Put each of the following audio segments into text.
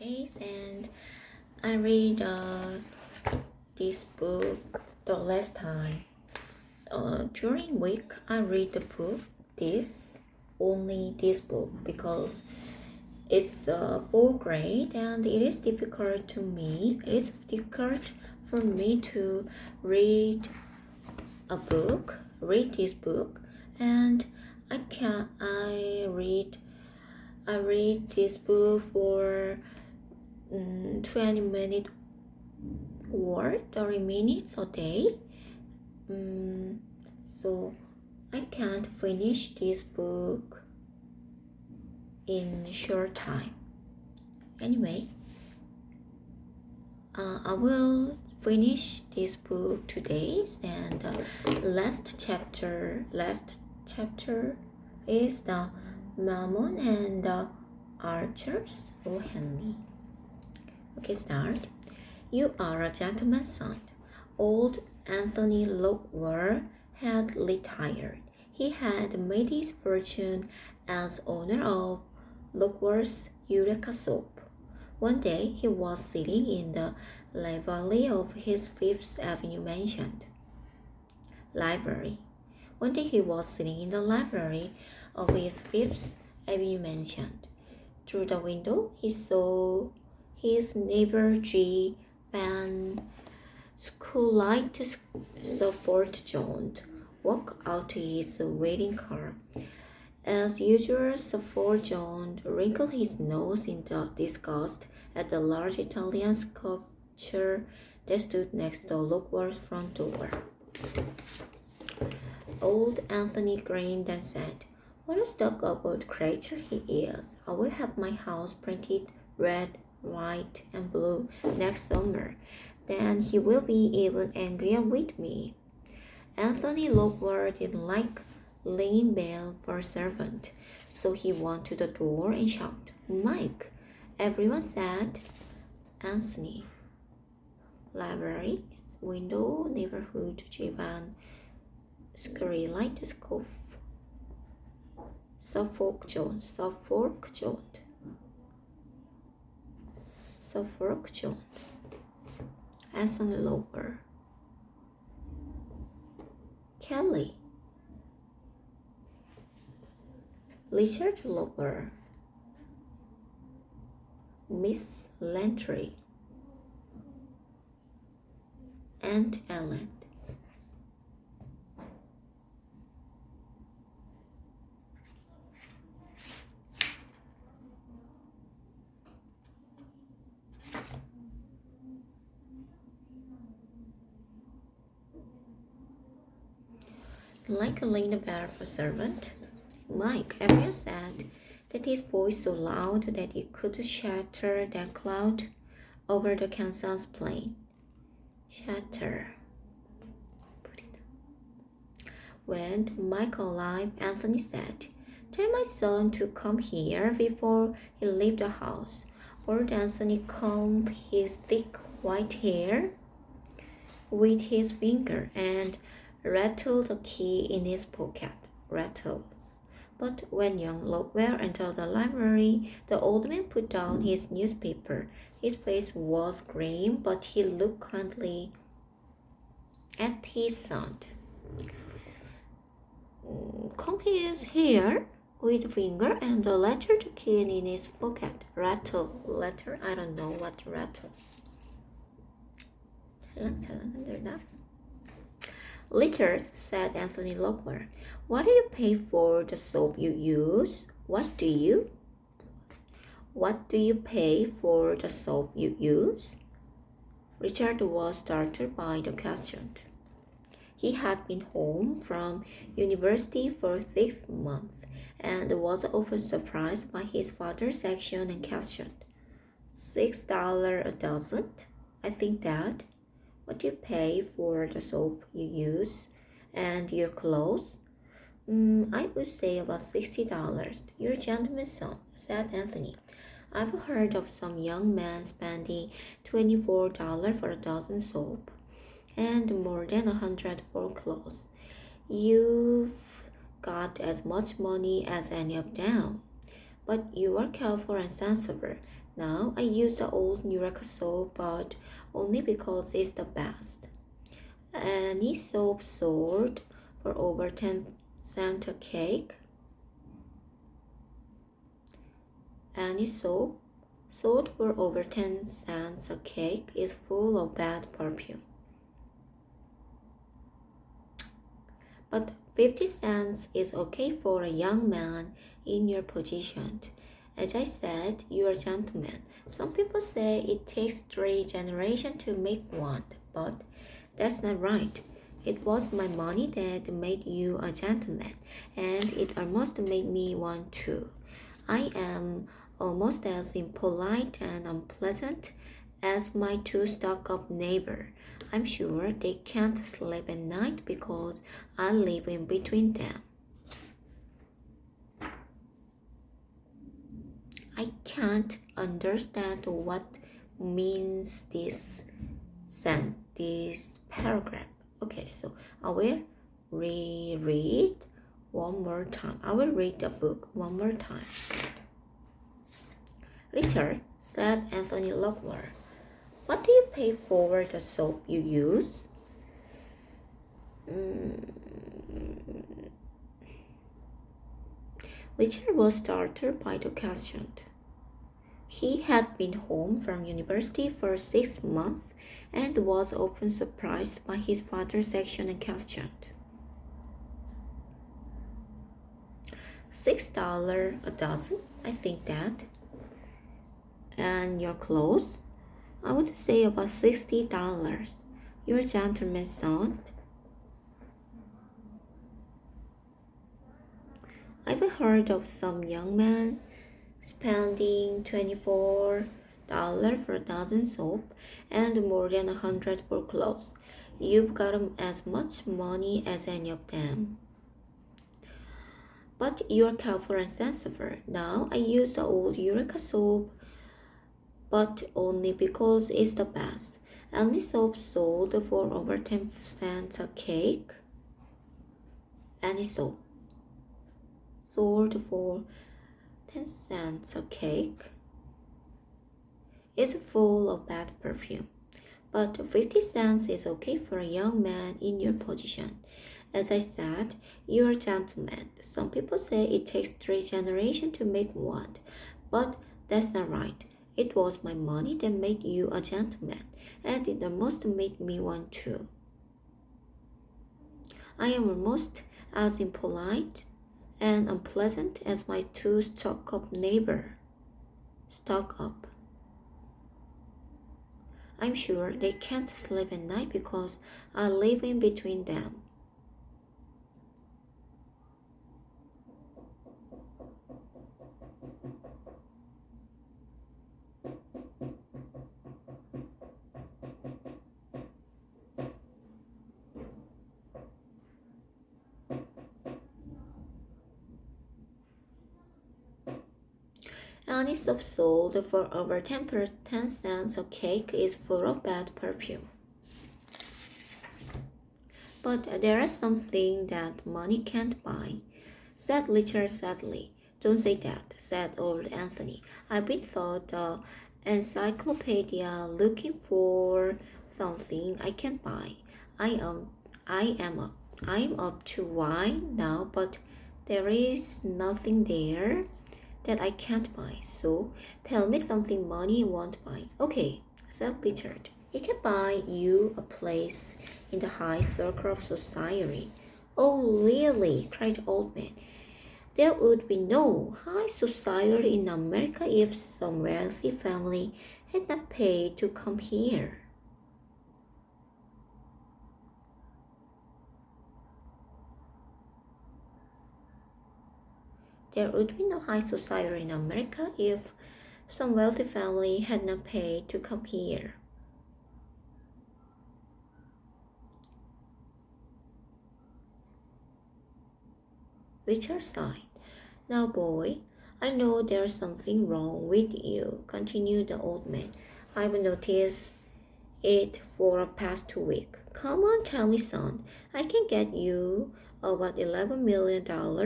days, and I read this book the last time. During week, I read the book only this book because it's fourth grade and it is difficult to me. It is difficult for me to read read this book, and I read this book for 20 minutes or 30 minutes a day. So I can't finish this book in short time. Anyway, I will finish this book today, and last chapter is the Mammon and the Archers, Ohenli. Okay, start. You are a gentleman's son. Old Anthony Lockwood had retired. He had made his fortune as owner of Lockwood's Eureka Soap. One day he was sitting in the library of his Fifth Avenue mansion. One day he was sitting in the library of his Fifth Avenue mansion. Through the window, he saw his neighbor G. Van Schoolite Suffolk Jones walk out to his waiting car. As usual, Suffolk Jones wrinkled his nose in disgust at the large Italian sculpture that stood next to Lockwood's front door. Old Anthony grinned and said, "What a stuck-up creature he is! I will have my house painted red, white, and blue next summer. Then he will be even angrier with me." Anthony Lockwood didn't like ringing bell for a servant, so he went to the door and shouted, "Mike!" Everyone said, "Anthony." Library, window, neighborhood, Jivan, Skylight, Suffolk Jones. Anthony Lockwood. Kelly. Richard Lockwood. Miss Lantry. Aunt Ellen. Like a ring the bell for servant, Mike. Everyone said that his voice so loud that it could shatter that cloud over the Kansas plain. Shatter. When Mike alive, Anthony said, "Tell my son to come here before he leave the house." Old Anthony combed his thick white hair with his finger and rattled the key in his pocket. Rattles. But when young Lockwood entered the library, the old man put down his newspaper. His face was grim, but he looked kindly at his son. Combed his hair with finger and the letter key in his pocket. Letter. I don't know what rattle. 찰랑찰랑한들다. "Richard," said Anthony Lockwood, "what do you pay for the soap you use?" What do you pay for the soap you use?" Richard was startled by the question. He had been home from university for 6 months and was often surprised by his father's action and questioned. $6 a dozen? I think that. What do you pay for the soap you use and your clothes? I would say about $60. You're a gentleman's son, said Anthony. I've heard of some young man spending $24 for a dozen soap and more than 100 for clothes. You've got as much money as any of them. but you are careful and sensible. Now I use the old Eureka soap, but only because it's the best. Any soap sold for over 10 cents a cake? Any soap sold for over 10 cents a cake is full of bad perfume. But 50 cents is okay for a young man in your position. As I said, you're a gentleman. Some people say it takes 3 generations to make one, but that's not right. It was my money that made you a gentleman, and it almost made me one too. I am almost as impolite and unpleasant as my 2 stuck-up neighbors. I'm sure they can't sleep at night because I live in between them. I can't understand what means this paragraph. Okay, so I will reread one more time. I will read the book one more time. Richard, said Anthony Lockwood, what do you pay for the soap you use? Richard was startled by the question. He had been home from university for 6 months and was often surprised by his father's action and question. $6 a dozen, I think that. And your clothes? I would say about $60. You're a gentleman's son. I've heard of some young man spending $24 for a dozen soap and more than 100 for clothes. You've got as much money as any of them. But you're careful and sensible. Now I use the old Eureka soap, but only because it's the best. Any soap sold for over 10 cents a cake? Any soap sold for 10 cents a cake is full of bad perfume. But 50 cents is okay for a young man in your position. As I said, you're a gentleman. Some people say it takes 3 generations to make one, but that's not right. It was my money that made you a gentleman, and it almost made me one too. I am almost as impolite and unpleasant as my 2 stuck-up neighbors. Stuck-up. I'm sure they can't sleep at night because I live in between them. Any soap sold for over 10 cents a cake is full of bad perfume. But there is something that money can't buy, said Richard sadly. Don't say that, said old Anthony. I've been through the encyclopedia looking for something I can buy. I'm up to wine now, but there is nothing there that I can't buy. So tell me something money won't buy. Okay, said Richard. It can buy you a place in the high circle of society. Oh, really? cried the old man. There would be no high society in America if some wealthy family had not paid to come here. There would be no high society in America if some wealthy family had not paid to come here. Richard sighed. Now, boy, I know there's something wrong with you, continued the old man. I've noticed it for the past 2 weeks. Come on, tell me, son. I can get you about $11 million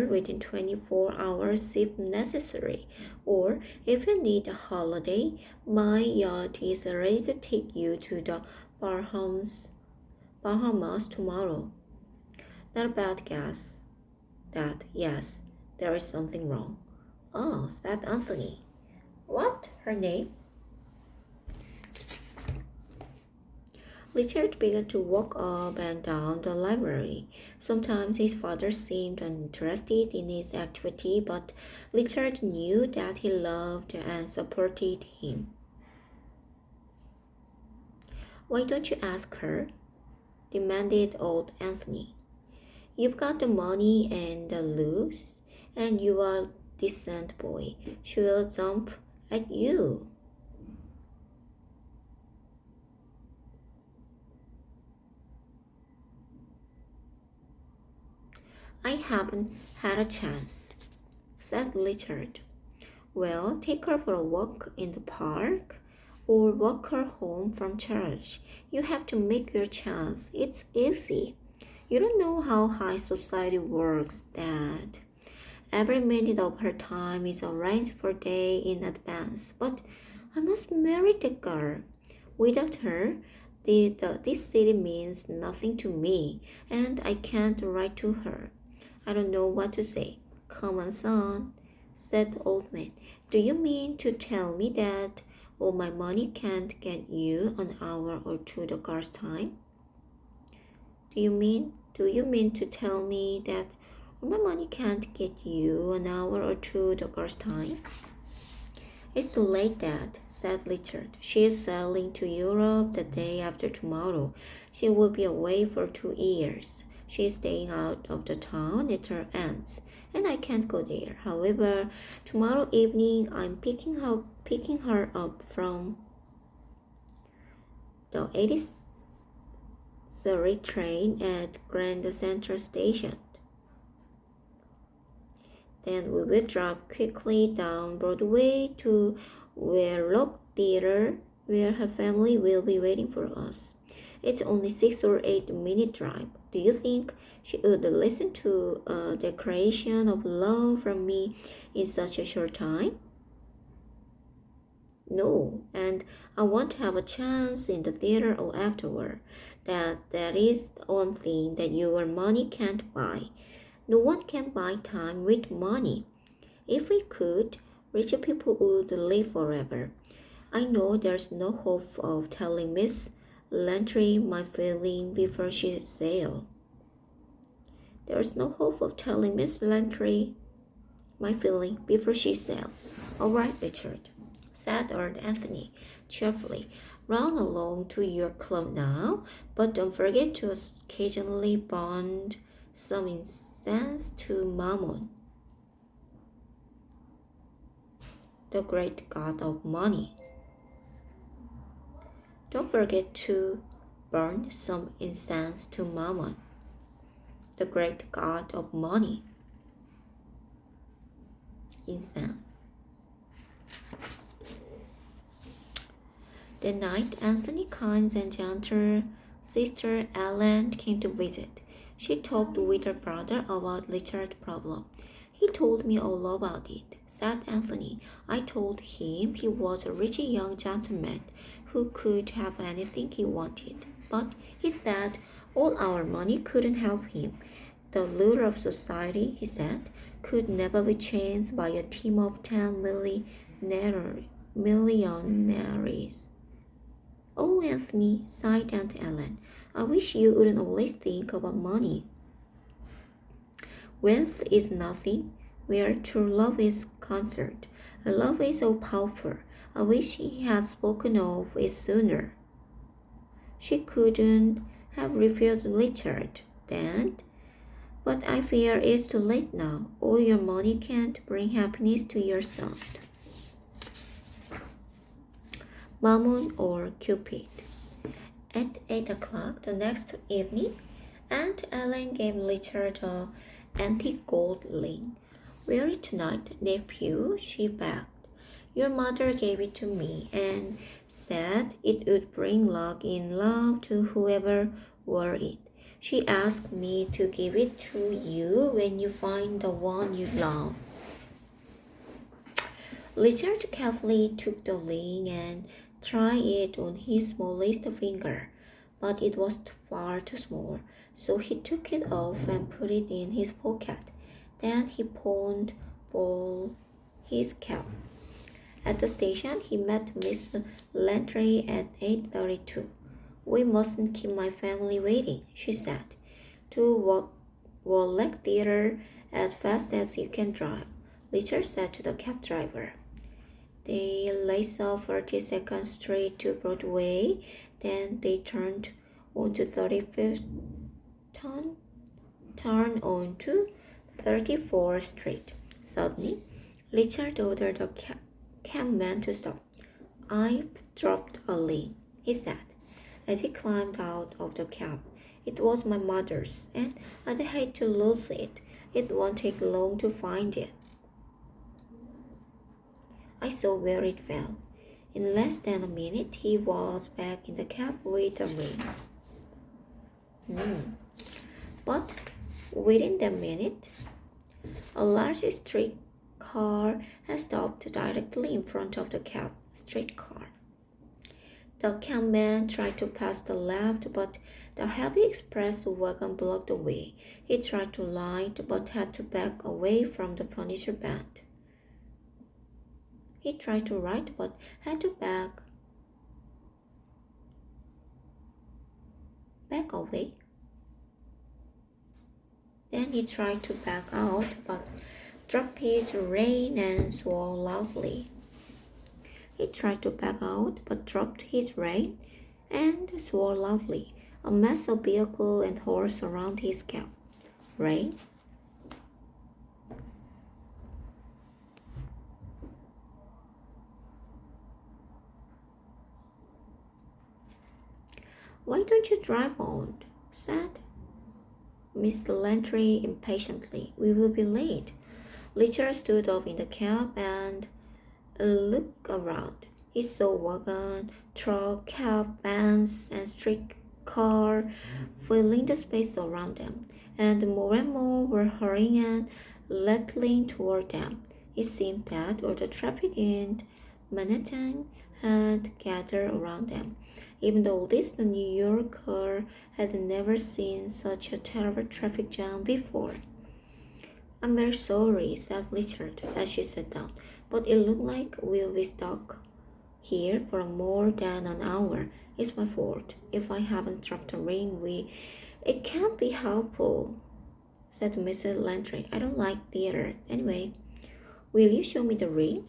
within 24 hours if necessary. Or if you need a holiday, my yacht is ready to take you to the Bahamas tomorrow. Not a bad guess. That, yes, there is something wrong. Oh, that's Anthony. What? Her name? Richard began to walk up and down the library. Sometimes his father seemed uninterested in his activity, but Richard knew that he loved and supported him. Why don't you ask her? Demanded old Anthony. You've got the money and the looks, and you are a decent boy. She will jump at you. I haven't had a chance, said Richard. Well, take her for a walk in the park or walk her home from church. You have to make your chance. It's easy. You don't know how high society works, Dad. Every minute of her time is arranged for day in advance. But I must marry the girl. Without her, this city means nothing to me, and I can't write to her. I don't know what to say. Come on, son, said the old man. Do you mean to tell me that all my money can't get you an hour or two the girl's time? Do you mean to tell me that all my money can't get you an hour or two the girl's time? It's too late, Dad, said Richard. She is sailing to Europe the day after tomorrow. She will be away for 2 years. She is staying out of the town at her aunt's, and I can't go there. However, tomorrow evening I'm picking her up from the 83 train at Grand Central Station. Then we will drive quickly down Broadway to Wheelock Theater, where her family will be waiting for us. It's only 6 or 8 minute drive. Do you think she would listen to a declaration of love from me in such a short time? No, and I want to have a chance in the theater or afterward. That is the one thing that your money can't buy. No one can buy time with money. If we could, richer people would live forever. I know there's no hope of telling Miss Lantry my feeling before she sails. There's no hope of telling Miss Lantry my feeling before she sails. All right, Richard, said old Anthony cheerfully. Run along to your club now, but don't forget to occasionally burn some incense to Mammon, the great god of money. Don't forget to burn some incense to Mammon, the great god of money. Incense. That night, Anthony Kynes and gentle sister Ellen came to visit. She talked with her brother about Richard's problem. He told me all about it, said Anthony. I told him he was a rich young gentleman who could have anything he wanted. But he said all our money couldn't help him. The lure of society, he said, could never be changed by a team of 10 millionaires. Oh, Anthony, sighed Aunt Ellen, I wish you wouldn't always think about money. Wealth is nothing where true love is concerned. Love is so powerful. I wish he had spoken of it sooner. She couldn't have refused Richard then, but I fear it's too late now. All your money can't bring happiness to your son. Mammon or Cupid. At 8 o'clock the next evening, Aunt Ellen gave Richard an antique gold ring. Wear it tonight, nephew, she begged. Your mother gave it to me and said it would bring luck in love to whoever wore it. She asked me to give it to you when you find the one you love. Richard carefully took the ring and tried it on his smallest finger, but it was far too small, so he took it off and put it in his pocket. Then he pawned for his cap. At the station, he met Miss Landry at 8:32. "We mustn't keep my family waiting," she said. "To Warlock Theatre as fast as you can drive," Richard said to the cab driver. They raced off 42nd Street to Broadway, then they turned onto 35th, turned onto 34th Street. Suddenly, Richard ordered the cabman to stop. "I've dropped a ring," he said, as he climbed out of the cab. "It was my mother's, and I'd hate to lose it. It won't take long to find it." I saw where it fell. In less than a minute, he was back in the cab with a ring. But within that minute, a large streetcar had stopped directly in front of the cab. Streetcar. The cabman tried to pass the left, but the heavy express wagon blocked the way. He tried to light, but had to back away from the furniture band. He tried to right, but had to back away. Then he tried to back out, but dropped his rein and swore loudly. He tried to back out, but dropped his rein and swore loudly. A mass of vehicle and horse around his cab. Rain. "Why don't you drive on?" said Miss Landry impatiently. "We will be late." Richard stood up in the cab and looked around. He saw wagon, truck, cab, vans, and streetcar filling the space around them, and more were hurrying and rattling toward them. It seemed that all the traffic in Manhattan had gathered around them. Even the oldest New Yorker had never seen such a terrible traffic jam before. "I'm very sorry," said Richard as she sat down, "but it looks like we'll be stuck here for more than an hour. It's my fault. If I haven't dropped the ring, It can't be helpful," said Mrs. Landry. "I don't like theater. Anyway, will you show me the ring?"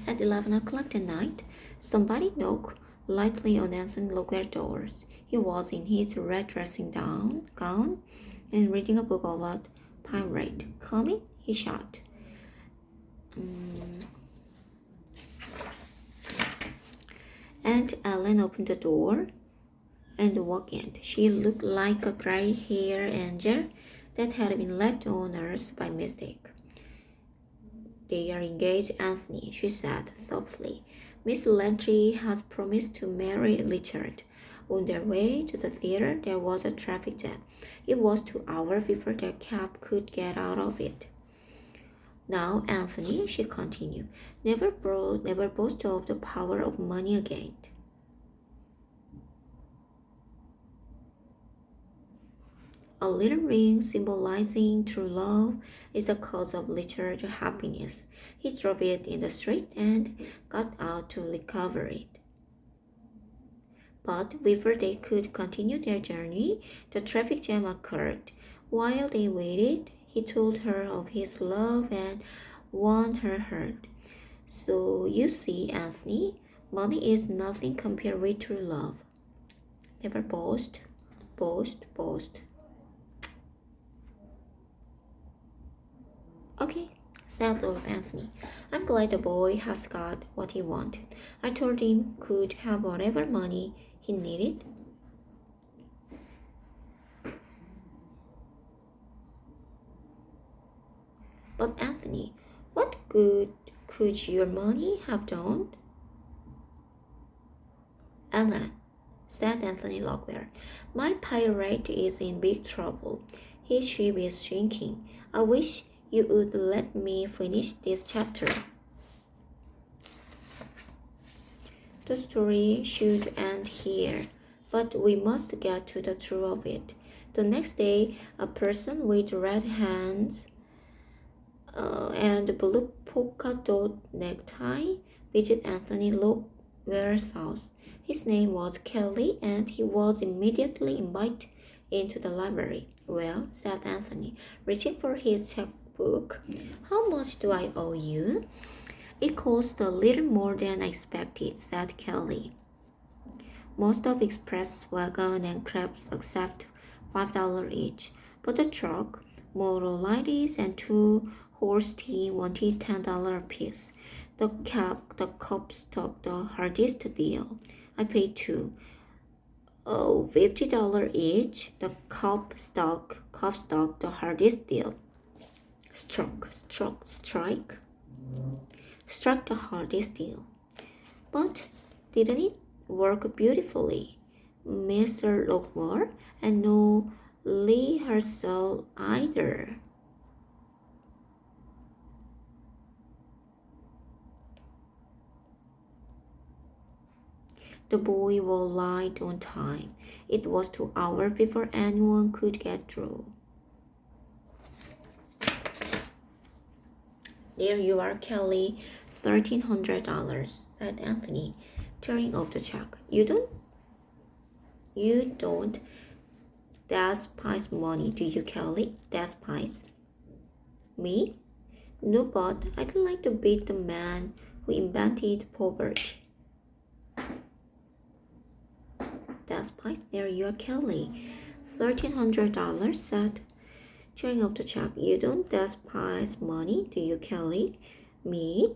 At 11 o'clock that night, somebody knocked lightly on Anson's locker doors. He was in his red dressing gown and reading a book about pirate. "Come in," he shouted. Aunt Ellen opened the door and walked in. She looked like a gray-haired angel that had been left on Earth by mistake. "They are engaged, Anthony," she said softly. "Miss Landry has promised to marry Richard." On their way to the theater, there was a traffic jam. It was 2 hours before their cab could get out of it. "Now, Anthony," she continued, never boast of the power of money again." A little ring symbolizing true love is the cause of Richard's happiness. He dropped it in the street and got out to recover it. But before they could continue their journey, the traffic jam occurred. While they waited, he told her of his love and won her heart. "So you see, Anthony, money is nothing compared with true love. Never boast. "Okay," said Lord Anthony. "I'm glad the boy has got what he wanted. I told him could have whatever money he needed." "But Anthony, what good could your money have done?" "Ellen, said Anthony Lockwell. My pirate is in big trouble. His ship is sinking. I wish you would let me finish this chapter. The story should end here, but we must get to the truth of it. The next day, a person with red hands and blue polka dot necktie visited Anthony Lockwell's house. His name was Kelly, and he was immediately invited into the library. Well, said Anthony, reaching for his checkbook, how much do I owe you? It cost a little more than I expected, said Kelly. Most of express wagon and crabs accept $5 each, but the truck, motor ladies, and two-horse team wanted $10 apiece. The cop stuck the hardest deal. I paid $2. Oh, $50 each. The cop stuck the hardest deal. Struck the hardest deal. But didn't it work beautifully? Mr. Lockmore, and no rehearsal either. The boy was light on time. It was 2 hours before anyone could get through. There you are, Kelly. $1,300, said Anthony, tearing up the check. You don't despise money, do you, Kelly? Despise? Me? No, but I'd like to beat the man who invented poverty. Despise? There you are, Kelly. $1,300, said, tearing up the check. You don't despise money, do you, Kelly? Me?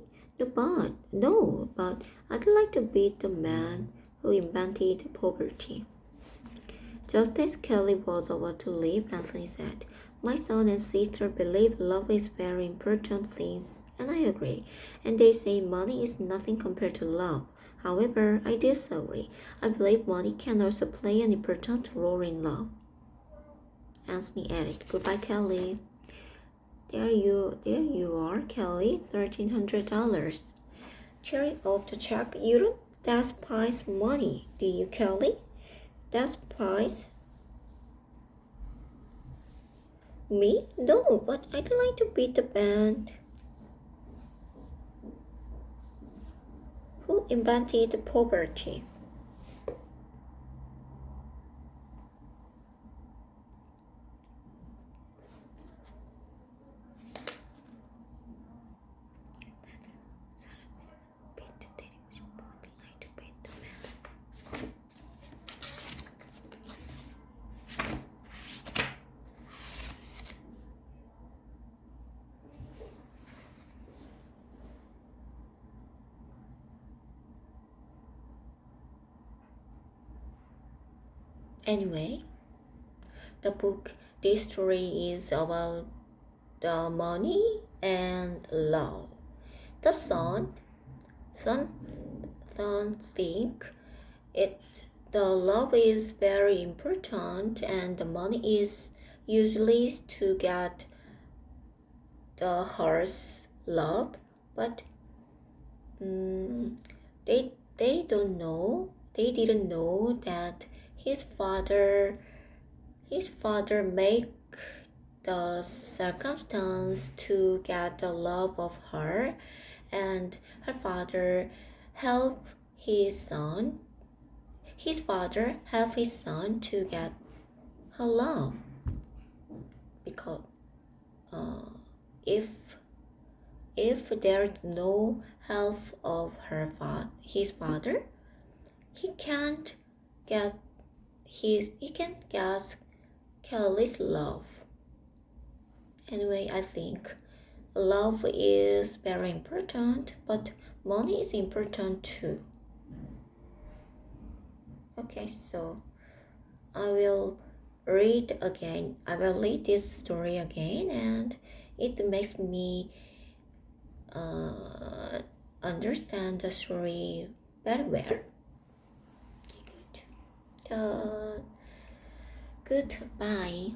No, but I'd like to beat the man who invented poverty. Just as Kelly was about to leave, Anthony said, my son and sister believe love is very important thing, and I agree. And they say money is nothing compared to love. However, I disagree. I believe money can also play an important role in love. Anthony added, goodbye, Kelly. There you are, Kelly, $1,300. Tearing up the check. You don't despise money, do you, Kelly? Despise? Me? No, but I'd like to beat the band who invented poverty. Anyway, this story is about the money and love. The son think the love is very important, and the money is usually to get the horse love, but they didn't know that his father make the circumstance to get the love of her, and her father help his son. His father help his son to get her love, because if there's no help of his father, he can't get Kelly's love. Anyway, I think love is very important, but money is important too. Okay, so I will read this story again, and it makes me understand the story very well. Good. Goodbye.